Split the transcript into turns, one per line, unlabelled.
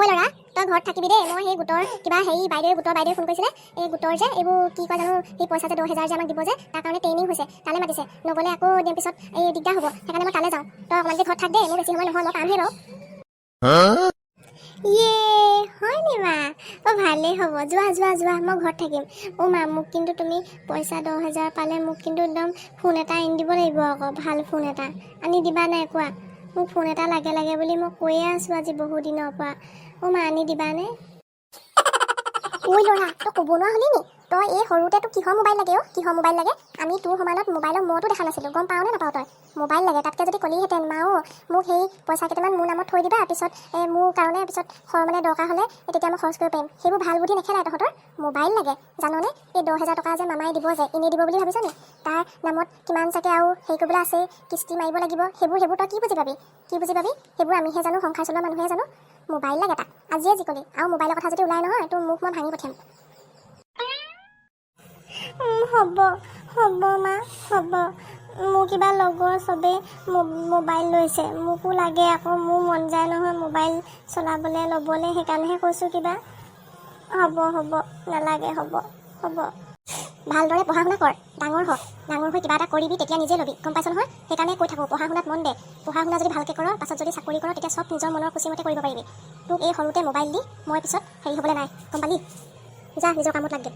ল'ৰা তই ঘৰত থাকিবি দেই মই সেই গোটৰ কিবা হেৰি গোটৰ বাইদেৱে ফোন কৰিছিলে এই গোটৰ যে এইবোৰ কি কয় জানো সেই পইচা যে 10,000 যে আমাক দিব যে তাৰ কাৰণে ট্ৰেইনিং হৈছে তালৈ মাতিছে নগ'লে আকৌ দিয়াৰ পিছত এই দিগদাৰ হ'ব সেইকাৰণে মই তালৈ যাওঁ তই অকণমান ঘৰত থাক দেই মোৰ বেছি সময় নহয় মই পামহে বাৰু ইয়ে হয় নি মা ভালেই হ'ব যোৱা মই ঘৰত থাকিম মা মোক কিন্তু তুমি পইচা 10,000 পালে মোক কিন্তু একদম ফোন এটা আনি দিব লাগিব আকৌ ভাল ফোন এটা আনি দিবা নাই কোৱা মোক ফোন এটা লাগে বুলি মই কৈয়ে আছোঁ আজি বহু দিনৰ পৰা মা আনি দিবানে ঐ ল'ৰা তই ক'ব নোৱাৰা হ'লি নি তই এই সৰুতে তোক কিহৰ মোবাইল লাগে কিহৰ মোবাইল লাগে আমি তোৰ সমানত মোবাইলৰ মতো দেখা নাছিলোঁ গম পাওঁ নে নাপাওঁ তই মোবাইল লাগে তাতকৈ যদি ক'লিহেঁতেন মা মোক সেই পইচা কেইটামান মোৰ নামত থৈ দিবা পিছত মোৰ কাৰণে পিছত মানে দৰকাৰ হ'লে তেতিয়া মই খৰচ কৰিব পাৰিম সেইবোৰ ভাল বুদ্ধি নেখেলাই তহঁতৰ মোবাইল লাগে জাননে এই 10,000 টকা যে মামাই দিব যে এনেই দিব বুলি ভাবিছ নি তাৰ নামত কিমান চাগে আৰু হেৰি কৰিবলৈ আছে কিস্তি মাৰিব লাগিব সেইবোৰ তই কি বুজি পাবি সেইবোৰ আমিহে জানো সংসাৰ চলোৱা মানুহে জানো মোবাইল লাগে তাক আজিয়ে যি ক'লি আৰু মোবাইলৰ কথা যদি ওলাই নহয় তোৰ মুখ মই ভাঙি পঠিয়াম হ'ব মা হ'ব মোৰ কিবা লগৰ চবেই মোবাইল লৈছে মোকো লাগে আকৌ মোৰ মন যায় নহয় মোবাইল চলাবলৈ ল'বলৈ সেইকাৰণেহে কৈছোঁ কিবা হ'ব নালাগে হ'ব ভালদৰে পঢ়া শুনা কৰ ডাঙৰ হৈ কিবা এটা কৰিবি তেতিয়া নিজে ল'বি গম পাইছ নহয় সেইকাৰণে কৈ থাকোঁ পঢ়া শুনাত মন দে পঢ়া শুনা যদি ভালকৈ কৰ পাছত যদি চাকৰি কৰ তেতিয়া চব নিজৰ মনৰ খুচিমতে কৰিব পাৰিবি তোক এই সৰুতে মোবাইল দি মই পিছত হেৰি হ'বলৈ নাই গম পালি যা নিজৰ কামত লাগ দে